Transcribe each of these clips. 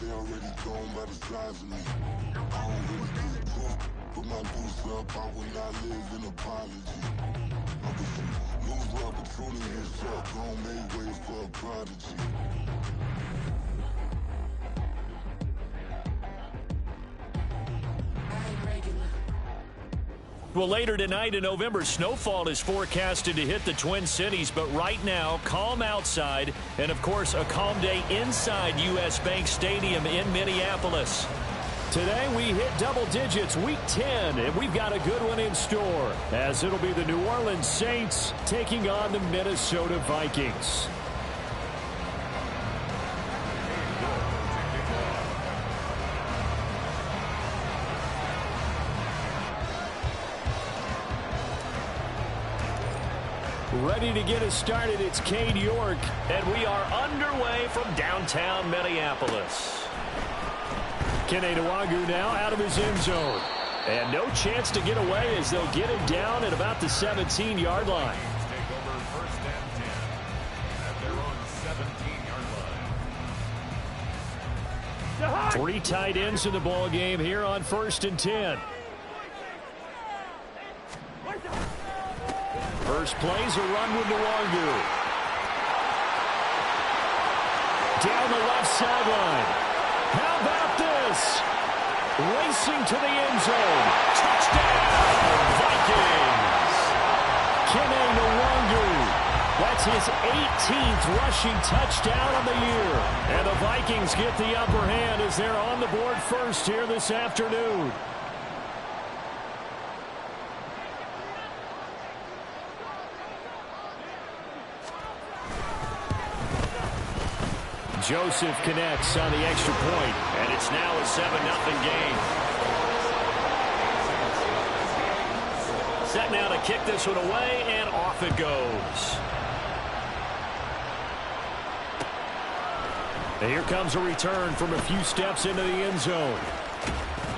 they already gone by the size of me. I don't really get drunk. Put my deuce up, I will not live in apology. I was lose opportunity is up, gon' make way for a prodigy. Well, later tonight in November, snowfall is forecasted to hit the Twin Cities, but right now, calm outside, and of course, a calm day inside U.S. Bank Stadium in Minneapolis. Today, we hit double digits, week 10, and we've got a good one in store, as it'll be the New Orleans Saints taking on the Minnesota Vikings. Ready to get us started, it's Cade York, and we are underway from downtown Minneapolis. Kene Nwangu now out of his end zone. And no chance to get away as they'll get him down at about the 17-yard line. Take over first and 10 at their own 17-yard line. 3 tight ends in the ball game here on first and 10. First play's a run with Nwangu. Down the left sideline. How about this? Racing to the end zone. Touchdown, Vikings. Kene Nwangu. That's his 18th rushing touchdown of the year. And the Vikings get the upper hand as they're on the board first here this afternoon. Joseph connects on the extra point, and it's now a 7-0 game. Set now to kick this one away, and off it goes. And here comes a return from a few steps into the end zone.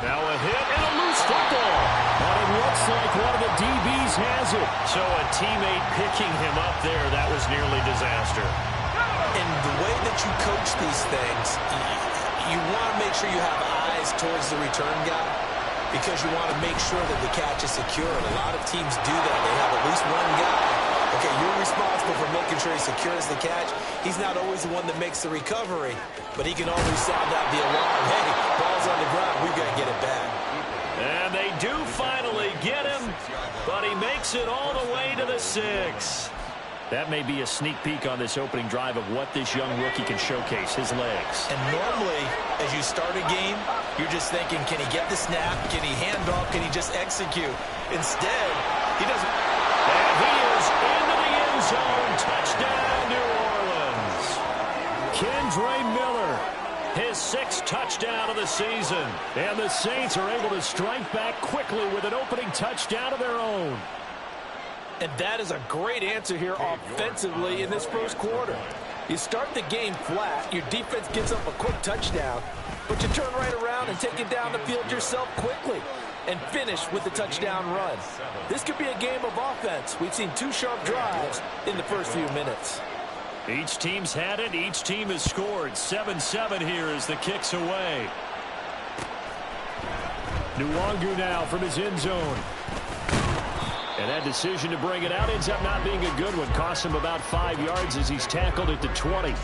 Now a hit and a loose football. And it looks like one of the DBs has it. So a teammate picking him up there, that was nearly disaster. And the way that you coach these things, you want to make sure you have eyes towards the return guy because you want to make sure that the catch is secure. And a lot of teams do that. They have at least one guy. Okay, you're responsible for making sure he secures the catch. He's not always the one that makes the recovery, but he can always sound out the alarm. Hey, ball's on the ground. We've got to get it back. And they do finally get him, but he makes it all the way to the 6. That may be a sneak peek on this opening drive of what this young rookie can showcase, his legs. And normally, as you start a game, you're just thinking, can he get the snap? Can he hand off? Can he just execute? Instead, he doesn't. And he is into the end zone. Touchdown, New Orleans. Kendre Miller, his 6th touchdown of the season. And the Saints are able to strike back quickly with an opening touchdown of their own. And that is a great answer here offensively in this first quarter. You start the game flat, your defense gives up a quick touchdown, but you turn right around and take it down the field yourself quickly and finish with a touchdown run. This could be a game of offense. We've seen 2 sharp drives in the first few minutes. Each team's had it. Each team has scored. 7-7 here as the kick's away. Nwangu now from his end zone. And that decision to bring it out ends up not being a good one. Costs him about 5 yards as he's tackled at the 20.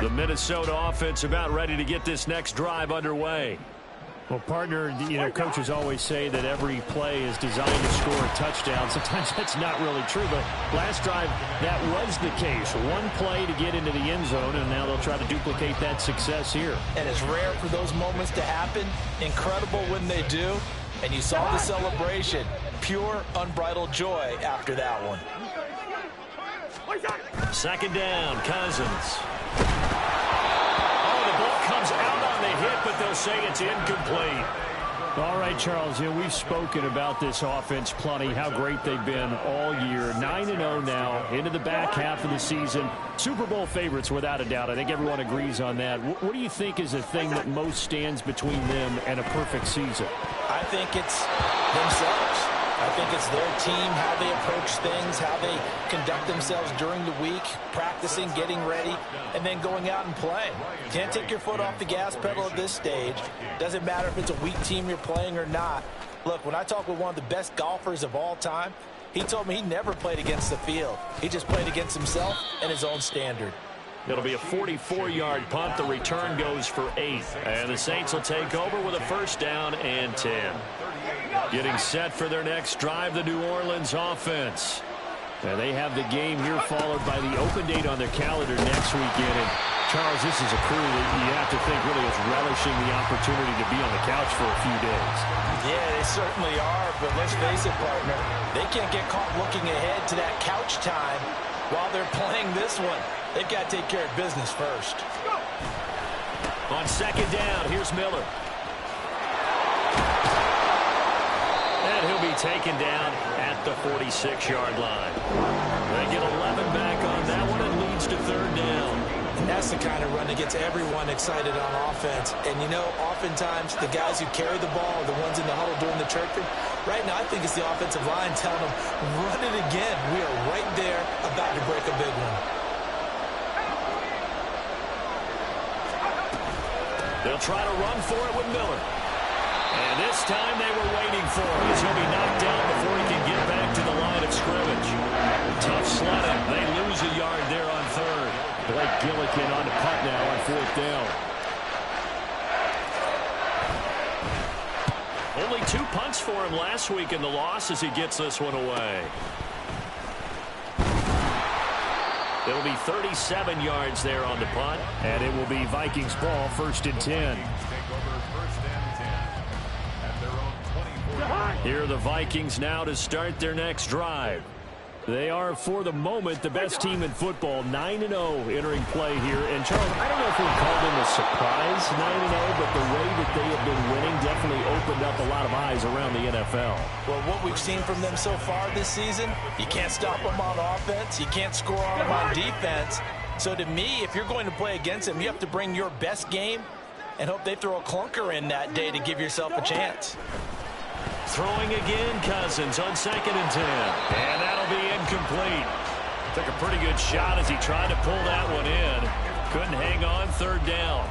The Minnesota offense about ready to get this next drive underway. Well, partner, coaches always say that every play is designed to score a touchdown. Sometimes that's not really true, but last drive, that was the case. One play to get into the end zone, and now they'll try to duplicate that success here. And it's rare for those moments to happen. Incredible when they do. And you saw the celebration. Pure, unbridled joy after that one. Second down, Cousins. Oh, the ball comes out on the hit, but they'll say it's incomplete. All right, Charles, we've spoken about this offense plenty, how great they've been all year. 9-0 now, into the back half of the season. Super Bowl favorites, without a doubt. I think everyone agrees on that. What do you think is the thing that most stands between them and a perfect season? I think it's themselves. I think it's their team, how they approach things, how they conduct themselves during the week, practicing, getting ready, and then going out and playing. Can't take your foot off the gas pedal at this stage. Doesn't matter if it's a weak team you're playing or not. Look, when I talk with one of the best golfers of all time, he told me he never played against the field. He just played against himself and his own standard. It'll be a 44-yard punt. The return goes for 8. And the Saints will take over with a first down and 10. Getting set for their next drive, the New Orleans offense. And they have the game here followed by the open date on their calendar next weekend. And Charles, this is a crew that you have to think really is relishing the opportunity to be on the couch for a few days. Yeah, they certainly are, but let's face it, partner. They can't get caught looking ahead to that couch time while they're playing this one. They've got to take care of business first. On second down, here's Miller. And he'll be taken down at the 46-yard line. They get 11 back on that one. It leads to third down. And that's the kind of run that gets everyone excited on offense. And, you know, oftentimes the guys who carry the ball are the ones in the huddle doing the chirping. Right now, I think it's the offensive line telling them, run it again. We are right there about to break a big one. They'll try to run for it with Miller. And this time they were waiting for him as he'll be knocked down before he can get back to the line of scrimmage. Tough sledding. They lose a yard there on third. Blake Gillikin on the punt now on fourth down. Only 2 punts for him last week in the loss as he gets this one away. It'll be 37 yards there on the punt, and it will be Vikings ball, first and 10. Here are the Vikings now to start their next drive. They are, for the moment, the best team in football, 9-0 entering play here. And, Charles, I don't know if we call them a surprise 9-0, but the way that they have been winning definitely opened up a lot of eyes around the NFL. Well, what we've seen from them so far this season, you can't stop them on offense. You can't score on them on defense. So, to me, if you're going to play against them, you have to bring your best game and hope they throw a clunker in that day to give yourself a chance. Throwing again, Cousins on second and 10. And that'll be incomplete. Took a pretty good shot as he tried to pull that one in. Couldn't hang on, third down.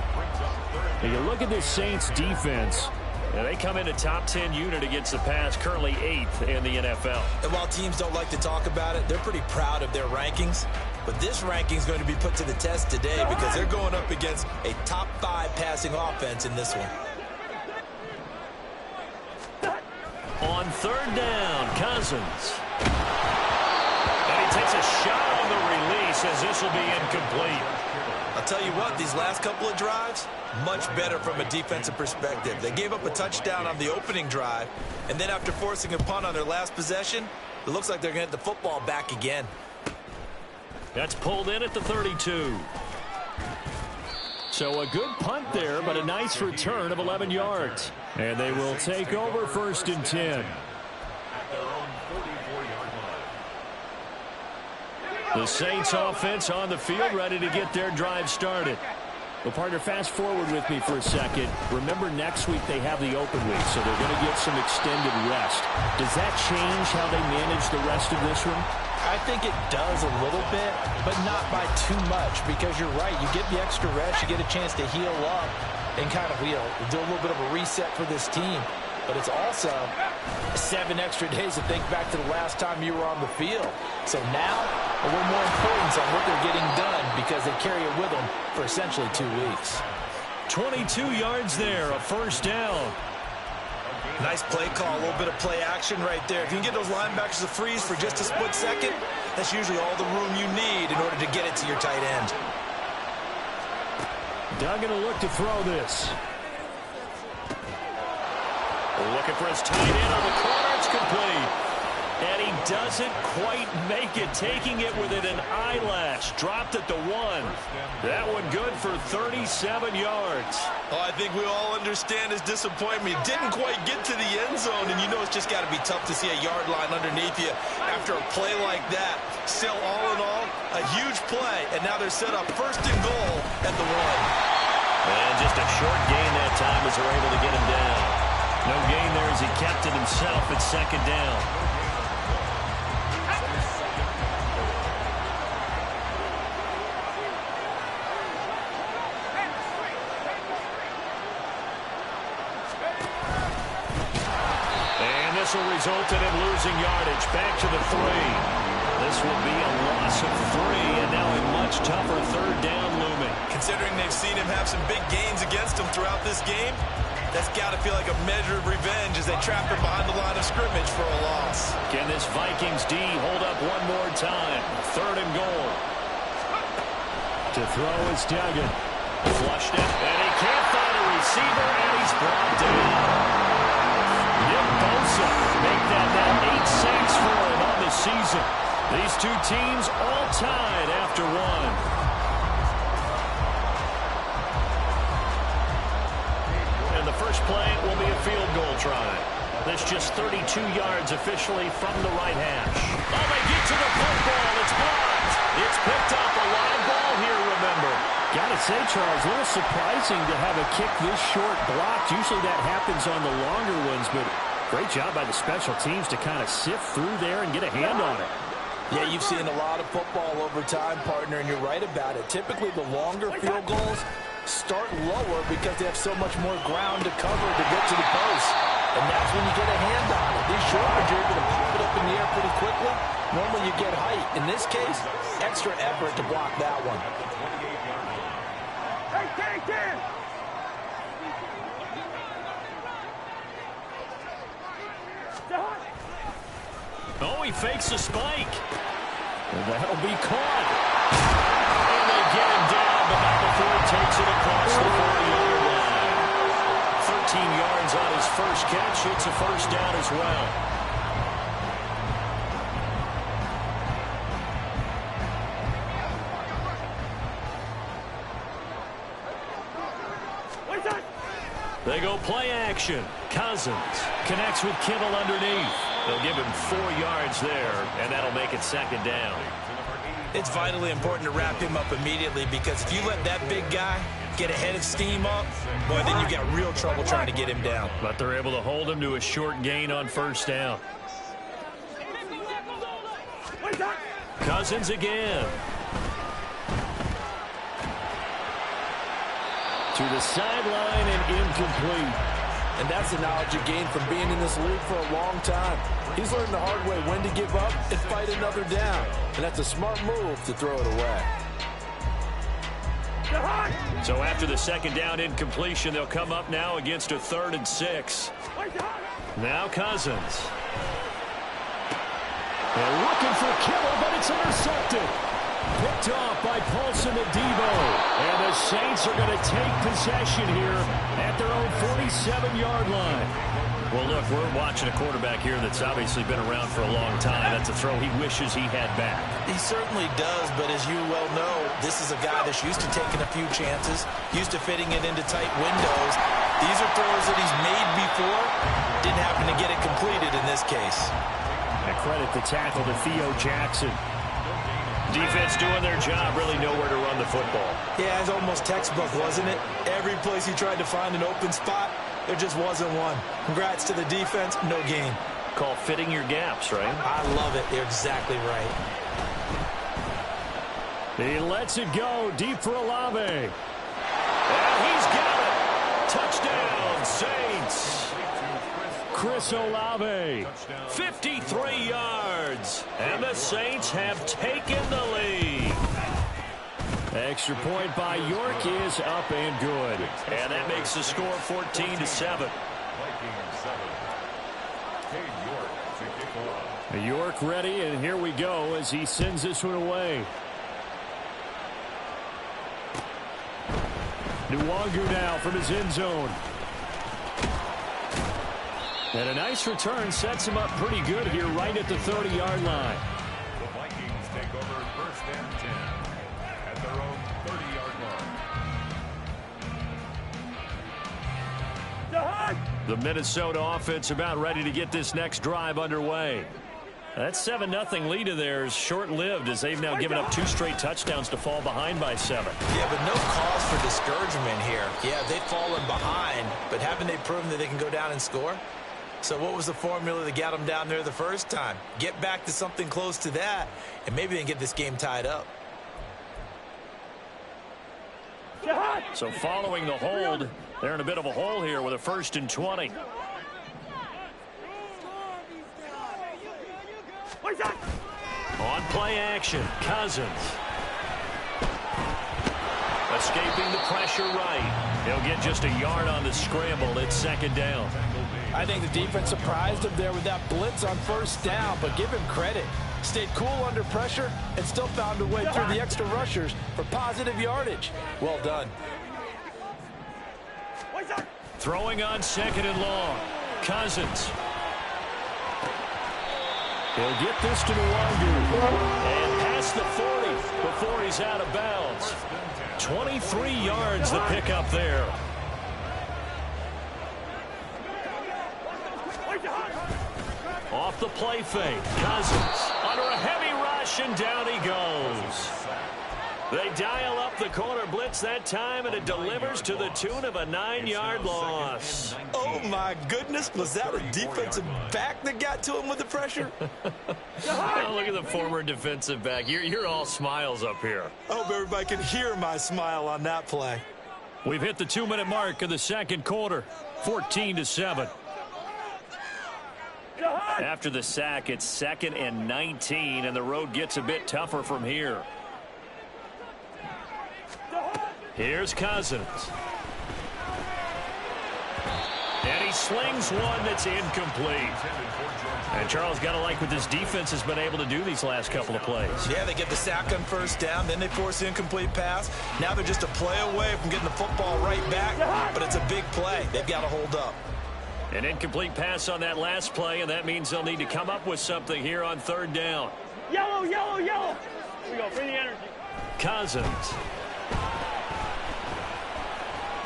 And you look at this Saints defense. And they come in a top 10 unit against the pass, currently 8th in the NFL. And while teams don't like to talk about it, they're pretty proud of their rankings. But this ranking is going to be put to the test today because they're going up against a top 5 passing offense in this one. On third down, Cousins. And he takes a shot on the release as this will be incomplete. I'll tell you what, these last couple of drives, much better from a defensive perspective. They gave up a touchdown on the opening drive, and then after forcing a punt on their last possession, it looks like they're going to get the football back again. That's pulled in at the 32. So a good punt there, but a nice return of 11 yards. And they will take over first and 10. The Saints offense on the field, ready to get their drive started. Well, partner, fast forward with me for a second. Remember, next week they have the open week, so they're going to get some extended rest. Does that change how they manage the rest of this one? I think it does a little bit, but not by too much, because you're right. You get the extra rest, you get a chance to heal up and kind of, do a little bit of a reset for this team. But it's also 7 extra days to think back to the last time you were on the field. So now, a little more importance on what they're getting done because they carry it with them for essentially 2 weeks. 22 yards there, a first down. Nice play call, a little bit of play action right there. If you can get those linebackers to freeze for just a split second, that's usually all the room you need in order to get it to your tight end. Doug going to look to throw this. Looking for his tight end on the corner. It's complete. And he doesn't quite make it, taking it within an eyelash. Dropped at the 1. That one good for 37 yards. Oh, I think we all understand his disappointment. Didn't quite get to the end zone, and you know it's just got to be tough to see a yard line underneath you after a play like that. Still, all in all, a huge play, and now they're set up first and goal at the 1. And just a short gain that time as they're able to get him down. No gain there as he kept it himself at second down. And this will result in him losing yardage. Back to the 3. This will be a loss of 3, and now a much tougher third down looming. Considering they've seen him have some big gains against him throughout this game, that's got to feel like a measure of revenge as they trap him behind the line of scrimmage for a loss. Can this Vikings D hold up one more time? Third and goal. To throw is Duggan. Flushed it, and he can't find a receiver, and he's brought down. Nick Bosa make that now 8 sacks for him on the season. These two teams all tied after 1. And the first play will be a field goal try. This just 32 yards officially from the right hash. Oh, they get to the football. It's blocked. It's picked up. A live ball here, remember. Gotta say, Charles, a little surprising to have a kick this short blocked. Usually that happens on the longer ones, but great job by the special teams to kind of sift through there and get a hand on it. Yeah, you've seen a lot of football over time, partner, and you're right about it. Typically, the longer field goals start lower because they have so much more ground to cover to get to the post. And that's when you get a hand on it. These short ones, you're able to pop it up in the air pretty quickly. Normally, you get height. In this case, extra effort to block that one. Oh, he fakes a spike. And that'll be caught. And they get him down, but not before he takes it across the 40-yard line. 13 yards on his first catch. It's a first down as well. They go play action. Cousins connects with Kittle underneath. They'll give him 4 yards there, and that'll make it second down. It's vitally important to wrap him up immediately because if you let that big guy get ahead of steam up, boy, then you got real trouble trying to get him down. But they're able to hold him to a short gain on first down. Cousins again. To the sideline and incomplete. And that's the knowledge you gain from being in this league for a long time. He's learned the hard way when to give up and fight another down. And that's a smart move to throw it away. So after the second down incompletion, they'll come up now against a 3rd and 6. Now Cousins. They're looking for Kittle, but it's intercepted. Picked off by Paulson Adebo. And the Saints are going to take possession here at their own 47-yard line. Well, look, we're watching a quarterback here that's obviously been around for a long time. That's a throw he wishes he had back. He certainly does, but as you well know, this is a guy that's used to taking a few chances, used to fitting it into tight windows. These are throws that he's made before. Didn't happen to get it completed in this case. And credit the tackle to Theo Jackson. Defense doing their job, really nowhere to run the football. Yeah, it's almost textbook, wasn't it? Every place he tried to find an open spot, there just wasn't one. Congrats to the defense, no gain. Call fitting your gaps, right? I love it. You're exactly right. He lets it go deep for Olave. And he's got it. Touchdown, Saints. Chris Olave. 53 yards. And the Saints have taken the lead. Extra point by York is up and good. And that makes the score 14-7. York ready, and here we go as he sends this one away. Nwangu now from his end zone. And a nice return sets him up pretty good here right at the 30-yard line. The Vikings take over first and 10 at their own 30-yard line. The Minnesota offense about ready to get this next drive underway. That 7-0 lead of theirs short-lived as they've now given up 2 straight touchdowns to fall behind by 7. Yeah, but no cause for discouragement here. Yeah, they've fallen behind, but haven't they proven that they can go down and score? So what was the formula that got them down there the first time? Get back to something close to that, and maybe they can get this game tied up. So following the hold, they're in a bit of a hole here with a 1st and 20. On play action, Cousins. Escaping the pressure right. He'll get just a yard on the scramble. It's 2nd down. I think the defense surprised him there with that blitz on 1st down, but give him credit. Stayed cool under pressure and still found a way through the extra rushers for positive yardage. Well done. Throwing on 2nd and long. Cousins. He'll get this to Nwangu. And past the 40 before he's out of bounds. 23 yards the pickup there. Off the play fake. Cousins under a heavy rush, and down he goes. They dial up the corner blitz that time, and it delivers to the tune of a 9-yard loss. Oh, my goodness. Was that a defensive back that got to him with the pressure? Oh, look at the former defensive back. You're all smiles up here. I hope everybody can hear my smile on that play. We've hit the 2-minute mark of the 2nd quarter. 14-7. After the sack, it's 2nd and 19, and the road gets a bit tougher from here. Here's Cousins. And he slings one that's incomplete. And Charles, got to like what this defense has been able to do these last couple of plays. Yeah, they get the sack on 1st down, then they force the incomplete pass. Now they're just a play away from getting the football right back, but it's a big play. They've got to hold up. An incomplete pass on that last play, and that means they'll need to come up with something here on 3rd down. Yellow, yellow, yellow. Here we go, bring the energy. Cousins.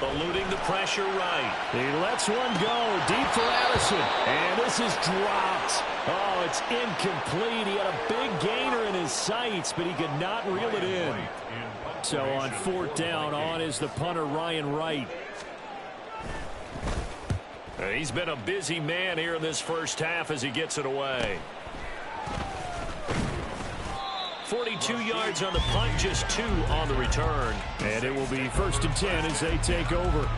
Eluding the pressure right. He lets one go deep for Addison. And this is dropped. Oh, it's incomplete. He had a big gainer in his sights, but he could not reel it in. So on 4th down, on is the punter, Ryan Wright. He's been a busy man here in this first half as he gets it away. 42 yards on the punt, just 2 on the return. And it will be 1st and 10 as they take over.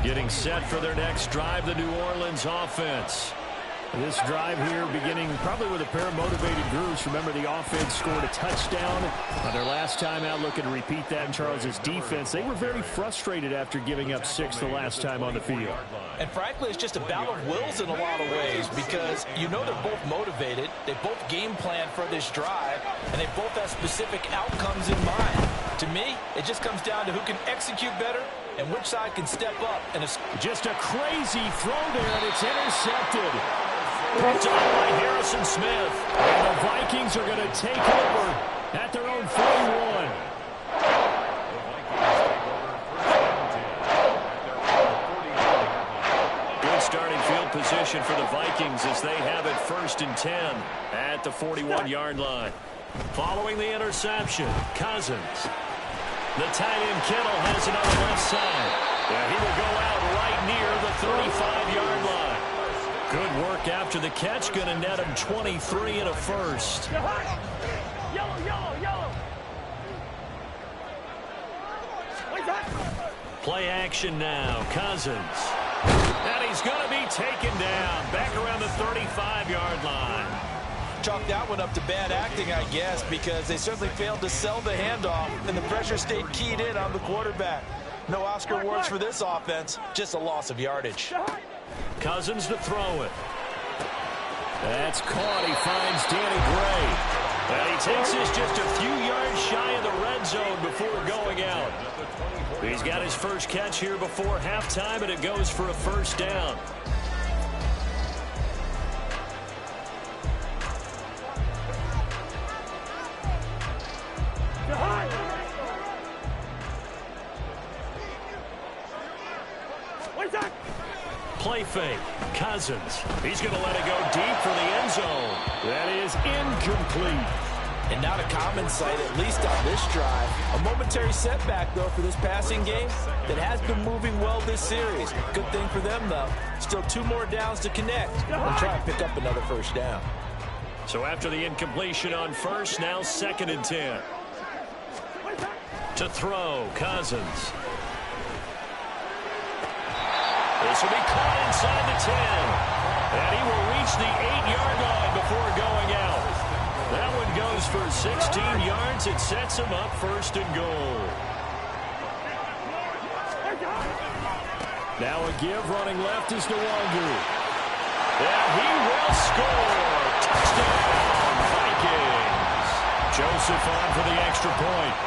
Getting set for their next drive, the New Orleans offense. This drive here beginning probably with a pair of motivated groups. Remember, the offense scored a touchdown on their last time out, looking to repeat that in Charles's defense. They were very frustrated after giving up 6 the last time on the field. And frankly, it's just a battle of wills in a lot of ways because you know they're both motivated. They both game plan for this drive, and they both have specific outcomes in mind. To me, it just comes down to who can execute better and which side can step up. And just a crazy throw there, and it's intercepted. Picked up by Harrison Smith. And the Vikings are going to take over at their own 41. Good starting field position for the Vikings as they have it 1st and 10 at the 41-yard line. Following the interception, Cousins. The tight end Kittle has it on the left side. And he will go out right near the 35-yard line. Good work after the catch. Going to net him 23 and a 1st. Yellow, yellow, yellow. Play action now. Cousins. And he's going to be taken down. Back around the 35-yard line. Chalk that one up to bad acting, I guess, because they certainly failed to sell the handoff, and the pressure stayed keyed in on the quarterback. No Oscar awards for this offense, just a loss of yardage. Cousins to throw it. That's caught. He finds Danny Gray. And he takes this just a few yards shy of the red zone before going out. He's got his first catch here before halftime, and it goes for a 1st down. play fake. Cousins. He's going to let it go deep for the end zone. That is incomplete. And not a common sight, at least on this drive. A momentary setback, though, for this passing game that has been moving well this series. Good thing for them, though. Still 2 more downs to connect and try and pick up another first down. So after the incompletion on first, now 2nd and 10. To throw, Cousins. This will be caught inside the 10. And he will reach the 8-yard line before going out. That one goes for 16 yards. It sets him up 1st and goal. Now a give running left is Nwangu. And he will score. Touchdown, Vikings. Joseph on for the extra point.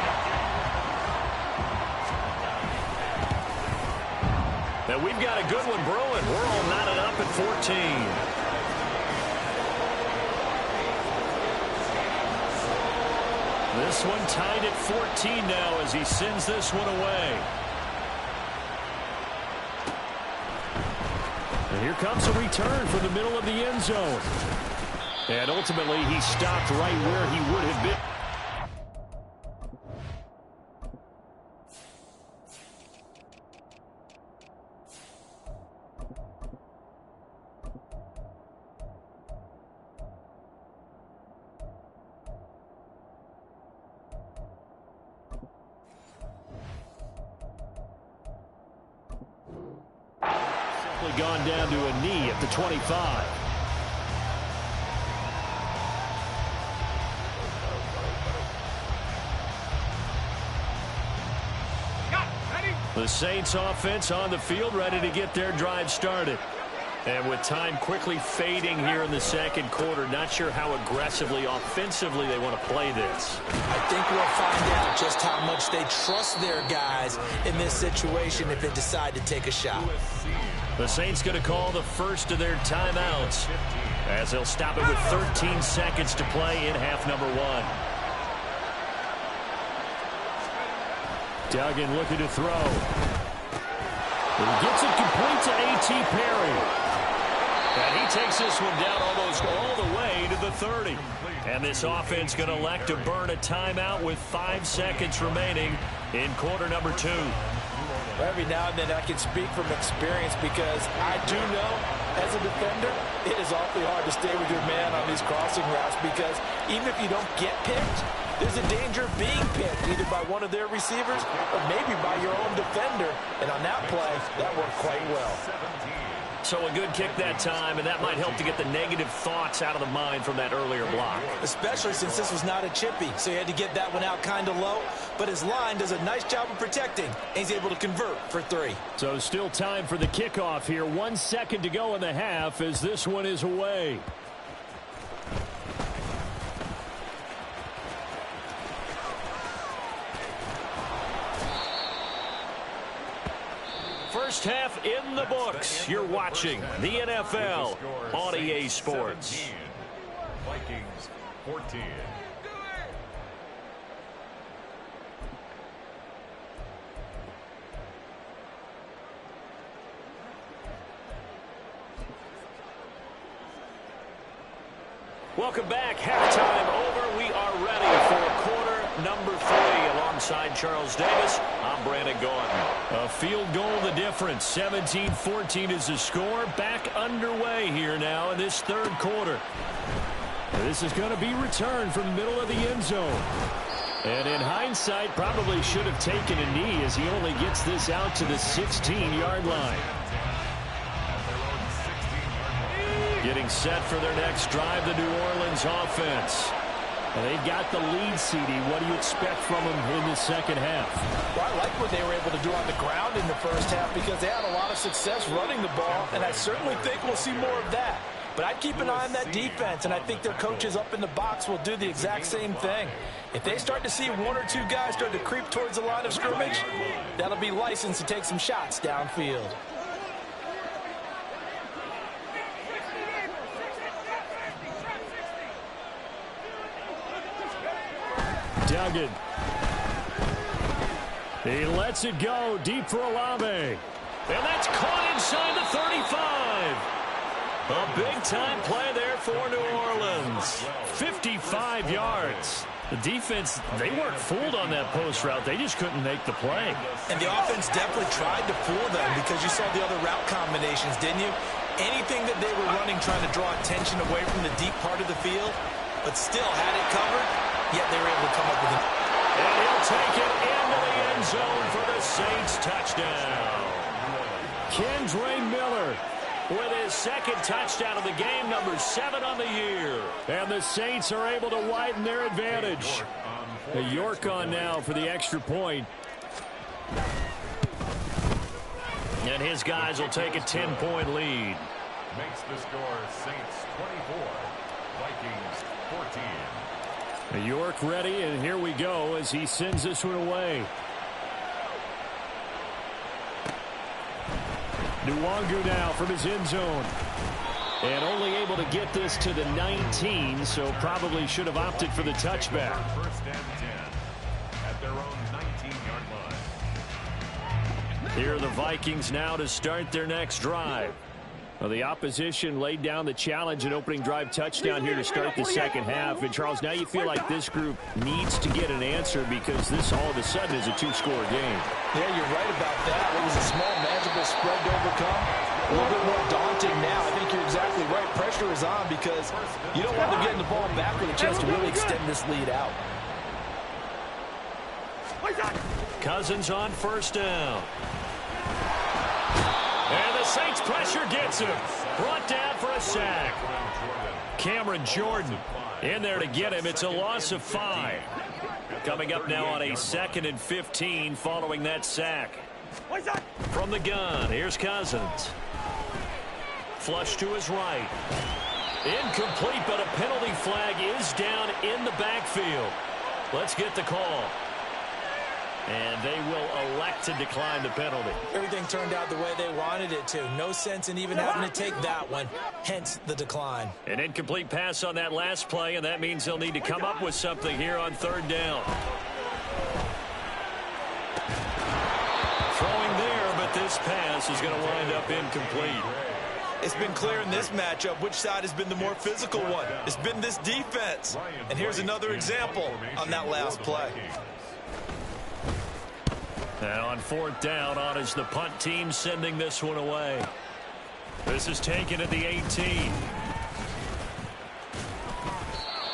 Now we've got a good one brewing. We're all knotted up at 14. This one tied at 14 now as he sends this one away. And here comes a return from the middle of the end zone. And ultimately he stopped right where he would have been. Gone down to a knee at the 25. The Saints offense on the field, ready to get their drive started. And with time quickly fading here in the 2nd quarter, not sure how aggressively, offensively they want to play this. I think we'll find out just how much they trust their guys in this situation if they decide to take a shot. The Saints going to call the first of their timeouts as they'll stop it with 13 seconds to play in half number 1. Duggan looking to throw. He gets it complete to A.T. Perry. And he takes this one down almost all the way to the 30. And this offense going to elect to burn a timeout with 5 seconds remaining in quarter number 2. Every now and then I can speak from experience because I do know as a defender it is awfully hard to stay with your man on these crossing routes because even if you don't get picked, there's a danger of being picked either by one of their receivers or maybe by your own defender. And on that play, that worked quite well. So a good kick that time, and that might help to get the negative thoughts out of the mind from that earlier block. Especially since this was not a chippy, so he had to get that one out kind of low. But his line does a nice job of protecting, and he's able to convert for 3. So still time for the kickoff here. 1 second to go in the half as this one is away. First half in the books. You're watching the NFL on EA Sports. Vikings 14. Welcome back. Halftime over. We are ready for quarter number 3. Alongside Charles Davis, I'm Brandon Gordon. A field goal the difference. 17-14 is the score. Back underway here now in this 3rd quarter. This is going to be returned from the middle of the end zone. And in hindsight, probably should have taken a knee as he only gets this out to the 16-yard line. Getting set for their next drive, the New Orleans offense. And they've got the lead, CD. What do you expect from them in the 2nd half? Well, I like what they were able to do on the ground in the first half because they had a lot of success running the ball, and I certainly think we'll see more of that. But I'd keep an eye on that defense, and I think their coaches up in the box will do the exact same thing. If they start to see 1 or 2 guys start to creep towards the line of scrimmage, that'll be licensed to take some shots downfield. Duggan. He lets it go deep for Olave. And that's caught inside the 35. A big-time play there for New Orleans. 55 yards. The defense, they weren't fooled on that post route. They just couldn't make the play. And the offense definitely tried to fool them because you saw the other route combinations, didn't you? Anything that they were running trying to draw attention away from the deep part of the field, but still had it covered, yet they were able to come up with it. And he'll take it into the end zone for the Saints touchdown. Kendre Miller with his second touchdown of the game, number 7 on the year. And the Saints are able to widen their advantage. York on now for the extra point. And his guys will take a 10-point lead. Makes the score Saints 24, Vikings 14. York ready, and here we go as he sends this one away. Nwangu now from his end zone. And only able to get this to the 19, so probably should have opted for the touchback. First and 10 at their own 19-yard line. Here are the Vikings now to start their next drive. Well, the opposition laid down the challenge and opening drive touchdown here to start the second half. And, Charles, now you feel like this group needs to get an answer because this all of a sudden is a 2-score game. Yeah, you're right about that. It was a small, manageable spread to overcome. A little bit more daunting now. I think you're exactly right. Pressure is on because you don't want them getting the ball back with a chance to really extend this lead out. Cousins on first down. And the Saints pressure gets him. Brought down for a sack. Cameron Jordan in there to get him. It's a loss of 5. Coming up now on a 2nd and 15 following that sack. From the gun, here's Cousins. Flush to his right. Incomplete, but a penalty flag is down in the backfield. Let's get the call. And they will elect to decline the penalty. Everything turned out the way they wanted it to. No sense in even having to take that one. Hence the decline. An incomplete pass on that last play, and that means they'll need to come up with something here on 3rd down. Throwing there, but this pass is going to wind up incomplete. It's been clear in this matchup which side has been the more physical one. It's been this defense. And here's another example on that last play. And on 4th down, on is the punt team sending this one away. This is taken at the 18.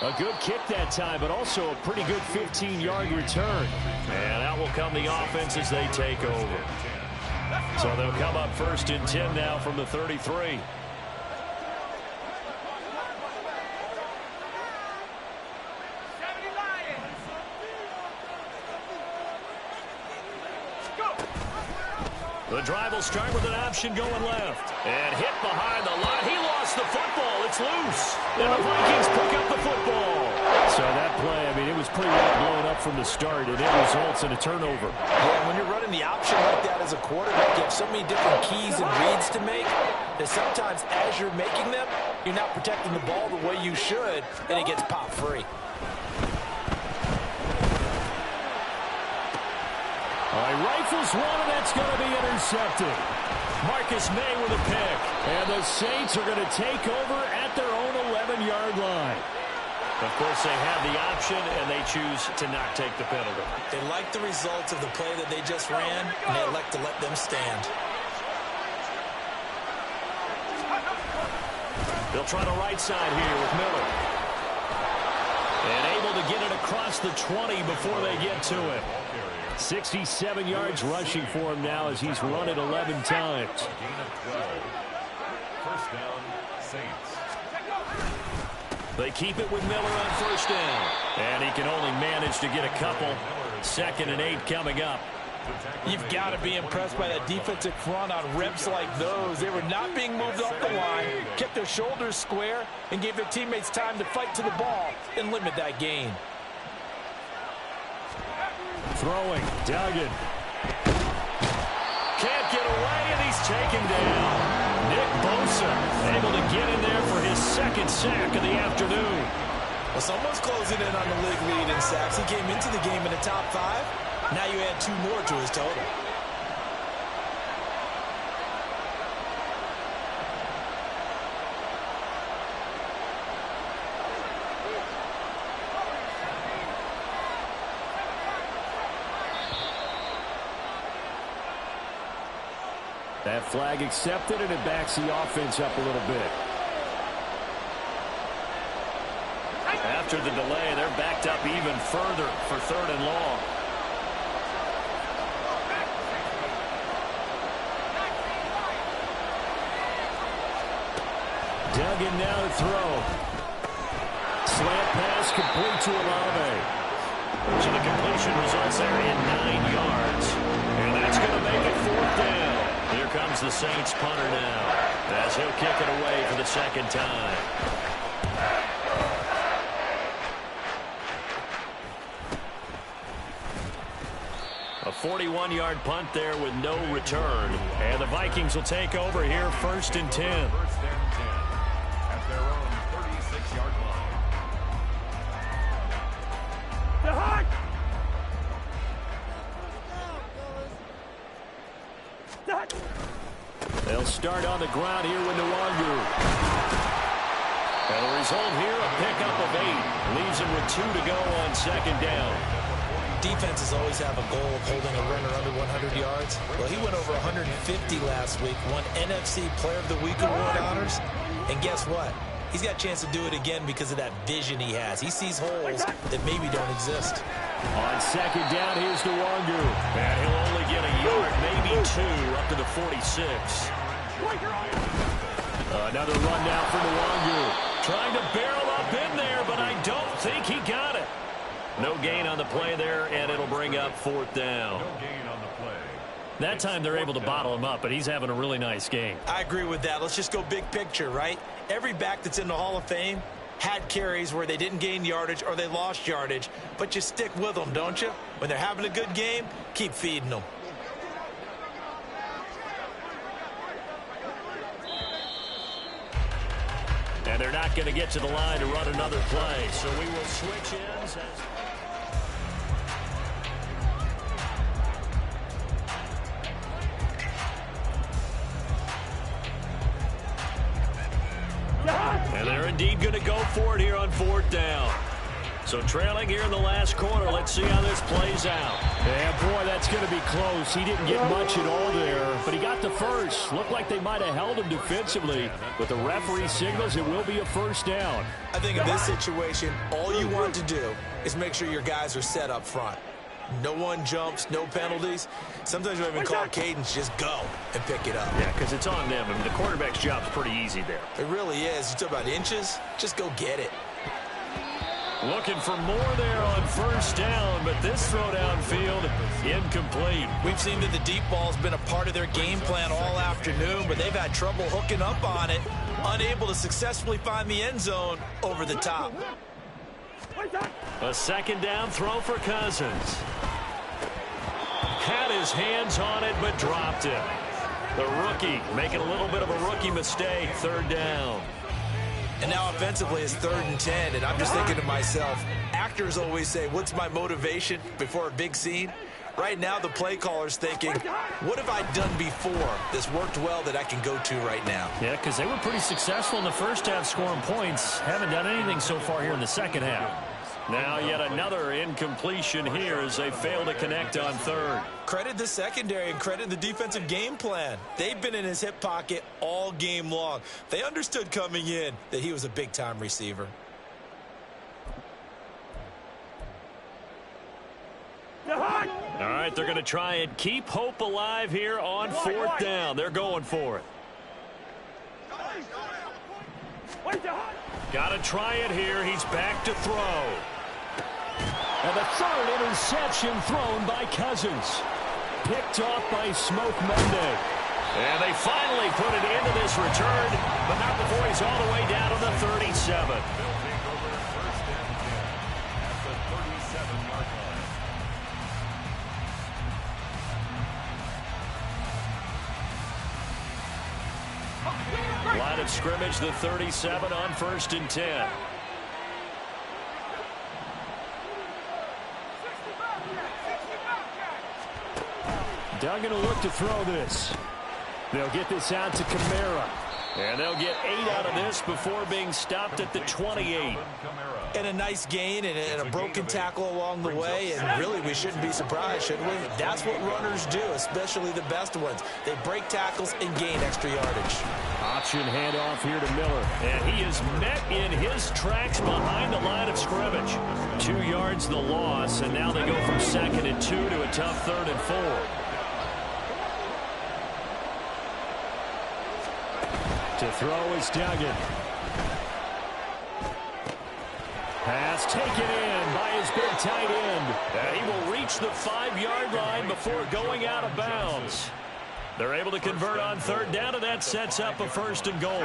A good kick that time, but also a pretty good 15-yard return. And out will come the offense as they take over. So they'll come up 1st and 10 now from the 33. The drive will start with an option going left. And hit behind the line. He lost the football. It's loose. And the Vikings pick up the football. So that play, I mean, it was pretty well blown up from the start, and it results in a turnover. Yeah, when you're running the option like that as a quarterback, you have so many different keys and reads to make that sometimes as you're making them, you're not protecting the ball the way you should, and it gets popped free. All right, rifles one, and that's going to be intercepted. Marcus May with a pick. And the Saints are going to take over at their own 11-yard line. Of course, they have the option, and they choose to not take the penalty. They like the results of the play that they just ran, and they elect to let them stand. They'll try the right side here with Miller. And able to get it across the 20 before they get to it. 67 yards rushing for him now as he's run it 11 times. Gain of 12. First down, Saints. They keep it with Miller on first down. And he can only manage to get a couple. 2nd and 8 coming up. You've got to be impressed by that defensive front on reps like those. They were not being moved off the line, kept their shoulders square, and gave their teammates time to fight to the ball and limit that gain. Throwing, Duggan. Can't get away, and he's taken down. Nick Bosa able to get in there for his 2nd sack of the afternoon. Well, someone's closing in on the league lead in sacks. He came into the game in the top 5. Now you add 2 more to his total. That flag accepted, and it backs the offense up a little bit. After the delay, they're backed up even further for 3rd and long. Dug in now to throw. Slant pass complete to Olave. So the completion results there in 9 yards. And that's going to make it 4th down. Here comes the Saints punter now, as he'll kick it away for the 2nd time. A 41-yard punt there with no return. And the Vikings will take over here 1st and 10. 1st and 10 at their own 36-yard line. The hot! They'll start on the ground here with Nwangu. And the result here, a pickup of 8. Leaves him with 2 to go on 2nd down. Defenses always have a goal of holding a runner under 100 yards. Well, he went over 150 last week, won NFC Player of the Week award honors. And guess what? He's got a chance to do it again because of that vision he has. He sees holes that maybe don't exist. On 2nd down, here's Nwangu. And he'll only get a yard, maybe 2, up to the 46. Another run now for Nwangu. Trying to barrel up in there, but I don't think he got it. No gain on the play there, and it'll bring up 4th down. No gain on the play. That time they're able to bottle him up, but he's having a really nice game. I agree with that. Let's just go big picture, right? Every back that's in the Hall of Fame had carries where they didn't gain yardage or they lost yardage, but you stick with them, don't you? When they're having a good game, keep feeding them. And they're not going to get to the line to run another play, so we will switch ends. And they're indeed going to go for it here on 4th down. So trailing here in the last quarter. Let's see how this plays out. Yeah, boy, that's going to be close. He didn't get much at all there, but he got the first. Looked like they might have held him defensively. But the referee signals it will be a 1st down. I think in this situation, all you want to do is make sure your guys are set up front. No one jumps, no penalties. Sometimes we even call cadence, just go and pick it up. Yeah, because it's on them. I mean, the quarterback's job's pretty easy there. It really is. You talk about inches, just go get it. Looking for more there on 1st down, but this throw downfield, incomplete. We've seen that the deep ball's been a part of their game plan all afternoon, but they've had trouble hooking up on it, unable to successfully find the end zone over the top. A 2nd down throw for Cousins. Had his hands on it, but dropped it. The rookie making a little bit of a rookie mistake, 3rd down. And now offensively it's 3rd and 10, and I'm just thinking to myself, actors always say, what's my motivation before a big scene? Right now the play caller's thinking, what have I done before that's worked well that I can go to right now? Yeah, because they were pretty successful in the first half scoring points. Haven't done anything so far here in the 2nd half. Now yet another incompletion here as they fail to connect on 3rd. Credit the secondary and credit the defensive game plan. They've been in his hip pocket all game long. They understood coming in that he was a big-time receiver. All right, they're going to try and keep hope alive here on 4th down. They're going for it. Got to try it here. He's back to throw. And the 3rd interception thrown by Cousins. Picked off by Smoke Monday. And they finally put it into this return, but not before he's all the way down to the 37. They'll take over 1st and 10 at the 37-yard line. Line of scrimmage, the 37 on 1st and 10. Duggan will look to throw this. They'll get this out to Kamara. And they'll get 8 out of this before being stopped at the 28. And a nice gain and a broken tackle along the way. And really, we shouldn't be surprised, should we? That's what runners do, especially the best ones. They break tackles and gain extra yardage. Option handoff here to Miller. And he is met in his tracks behind the line of scrimmage. 2 yards the loss, and now they go from 2nd and 2 to a tough 3rd and 4. To throw is Duggan. Pass taken in by his big tight end. And he will reach the 5-yard line before going out of bounds. They're able to convert on 3rd down, and that sets up a 1st and goal.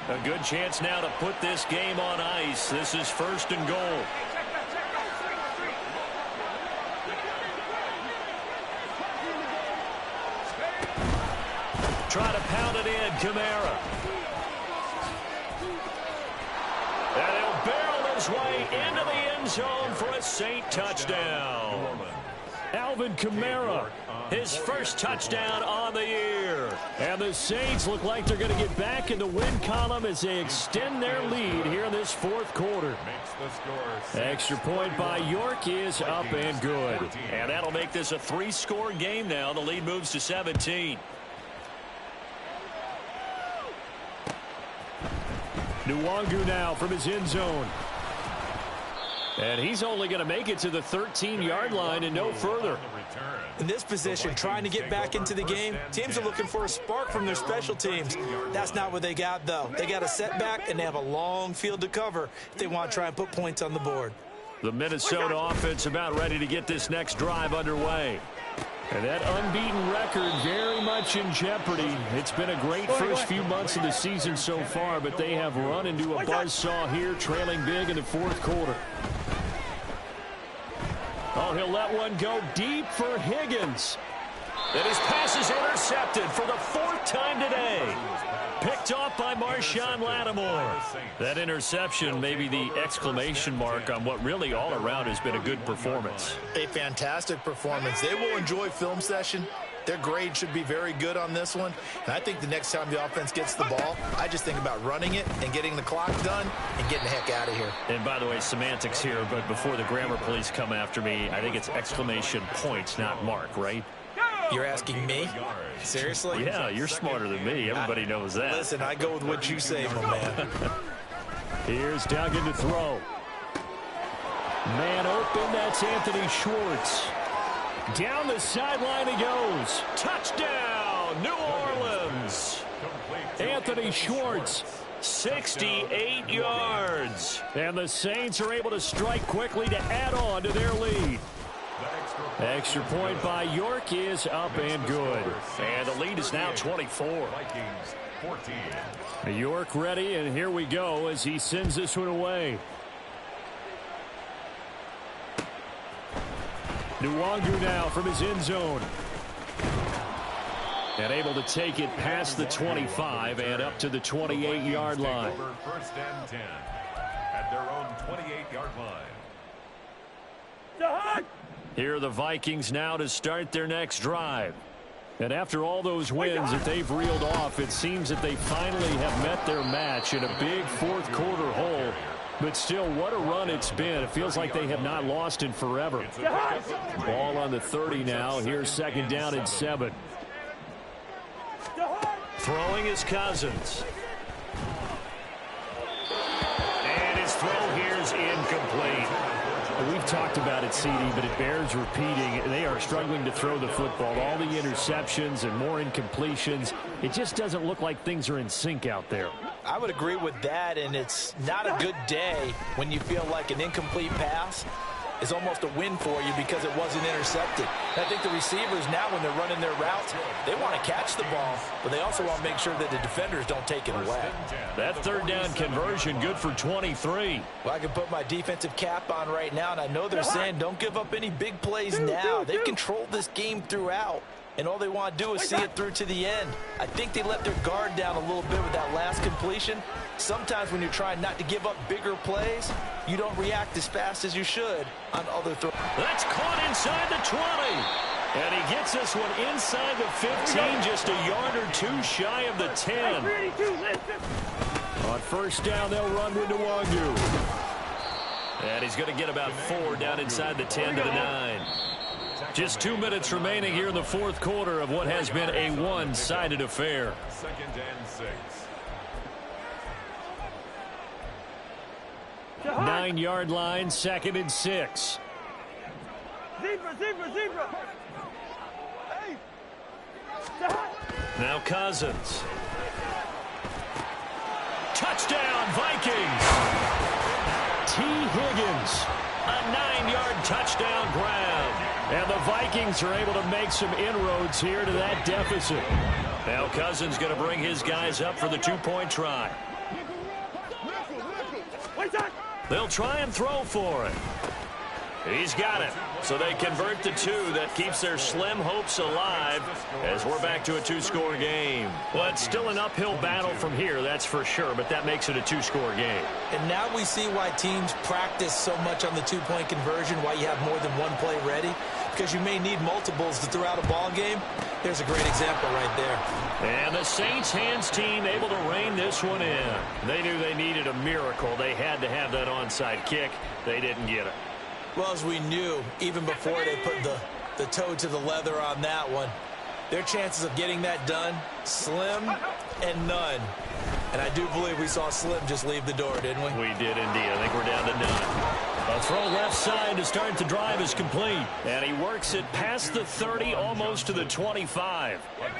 A good chance now to put this game on ice. This is 1st and goal. Try to pound it in, Kamara. And he'll barrel his way into the end zone for a Saint touchdown. Alvin Kamara, his first touchdown on the year. And the Saints look like they're going to get back in the win column as they extend their lead here in this 4th quarter. Extra point by York is up and good. And that'll make this a 3-score game now. The lead moves to 17. Nwangu now from his end zone. And he's only going to make it to the 13-yard line and no further. In this position, trying to get back into the game, teams are looking for a spark from their special teams. That's not what they got, though. They got a setback, and they have a long field to cover if they want to try and put points on the board. The Minnesota offense about ready to get this next drive underway. And that unbeaten record very much in jeopardy. It's been a great first few months of the season so far, but they have run into a buzzsaw here, trailing big in the 4th quarter. Oh, he'll let one go deep for Higgins. And his pass is intercepted for the 4th time today. Picked off by Marshawn Lattimore. That interception may be the exclamation mark on what really all around has been a good performance. A fantastic performance. They will enjoy film session. Their grade should be very good on this one. And I think the next time the offense gets the ball, I just think about running it and getting the clock done and getting the heck out of here. And by the way, semantics here, but before the grammar police come after me, I think it's exclamation points, not mark, right? You're asking me? Seriously? Yeah, you're smarter than me. Everybody knows that. Listen, I go with what you say, my man. Here's Duggan to throw. Man open, that's Anthony Schwartz. Down the sideline he goes. Touchdown, New Orleans. Anthony Schwartz, 68 yards. And the Saints are able to strike quickly to add on to their lead. Extra point by York is up and good. And the lead is now 24. York ready, and here we go as he sends this one away. Nwangu now from his end zone. And able to take it past the 25 and up to the 28-yard line. First and 10 at their own 28-yard line. Here are the Vikings now to start their next drive. And after all those wins that they've reeled off, it seems that they finally have met their match in a big 4th quarter hole. But still, what a run it's been. It feels like they have not lost in forever. Ball on the 30 now. Here's 2nd down and 7. Throwing is Cousins. And his throw here is incomplete. We've talked about it, CD, but it bears repeating. They are struggling to throw the football. All the interceptions and more incompletions. It just doesn't look like things are in sync out there. I would agree with that, and it's not a good day when you feel like an incomplete pass is almost a win for you because it wasn't intercepted. And I think the receivers now, when they're running their routes, they want to catch the ball, but they also want to make sure that the defenders don't take it away. That 3rd down conversion good for 23. Well, I can put my defensive cap on right now, and I know they're saying don't give up any big plays now. They've controlled this game throughout, and all they want to do is see it through to the end. I think they let their guard down a little bit with that last completion. Sometimes when you're trying not to give up bigger plays, you don't react as fast as you should on other throws. That's caught inside the 20. And he gets this one inside the 15, just a yard or two shy of the 10. On first down, they'll run into Wangu. And he's going to get about 4 down inside the 10 to the 9. Just 2 minutes remaining here in the fourth quarter of what has been a one-sided affair. 2nd and 6. 9-yard line, 2nd and 6. Zebra. Hey. Now Cousins. Touchdown, Vikings. T. Higgins, a 9-yard touchdown grab. And the Vikings are able to make some inroads here to that deficit. Now Cousins going to bring his guys up for the 2-point try. They'll try and throw for it. He's got it. So they convert the 2. That keeps their slim hopes alive as we're back to a 2-score game. Well, it's still an uphill battle from here, that's for sure, but that makes it a 2-score game. And now we see why teams practice so much on the 2-point conversion, why you have more than one play ready, because you may need multiples to throw out a ball game. There's a great example right there. And the Saints hands team able to rein this one in. They knew they needed a miracle. They had to have that onside kick. They didn't get it. Well, as we knew, even before they put the toe to the leather on that one, their chances of getting that done, slim and none. And I do believe we saw Slim just leave the door, didn't we? We did indeed. I think we're down to none. A throw left side to start the drive is complete. And he works it past the 30, almost to the 25. And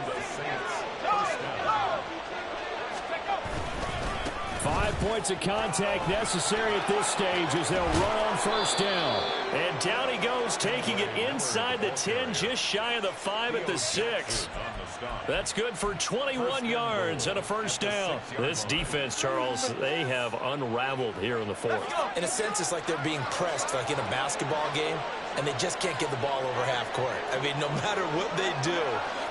the Saints first down. 5 points of contact necessary at this stage as they'll run on first down. And down he goes, taking it inside the 10, just shy of the 5 at the 6. That's good for 21 yards and a first down. This defense, Charles, they have unraveled here in the fourth. In a sense, it's like they're being pressed, like in a basketball game, and they just can't get the ball over half court. I mean, no matter what they do,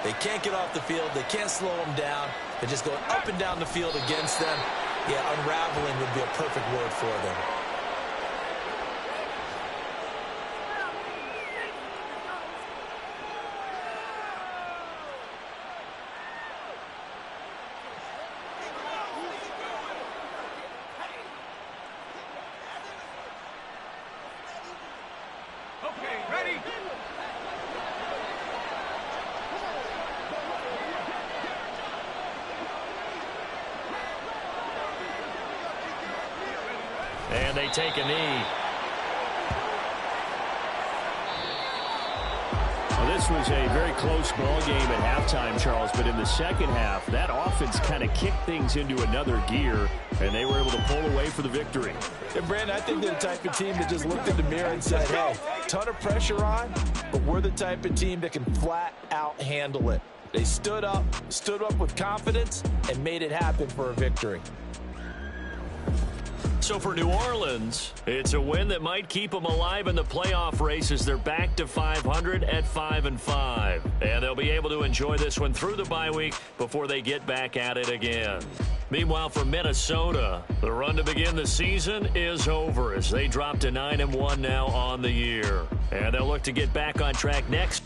they can't get off the field. They can't slow them down. They're just going up and down the field against them. Yeah, unraveling would be a perfect word for them. Okay, ready. And they take a knee. Well, this was a very close ball game at halftime, Charles, but in the second half, that offense kind of kicked things into another gear, and they were able to pull away for the victory. And, Brandon, I think they're the type of team that just looked in the mirror and said, hey, ton of pressure on, but we're the type of team that can flat out handle it. They stood up with confidence, and made it happen for a victory. So for New Orleans, it's a win that might keep them alive in the playoff race as they're back to 500 at 5-5. And they'll be able to enjoy this one through the bye week before they get back at it again. Meanwhile, for Minnesota, the run to begin the season is over as they drop to 9-1 now on the year. And they'll look to get back on track next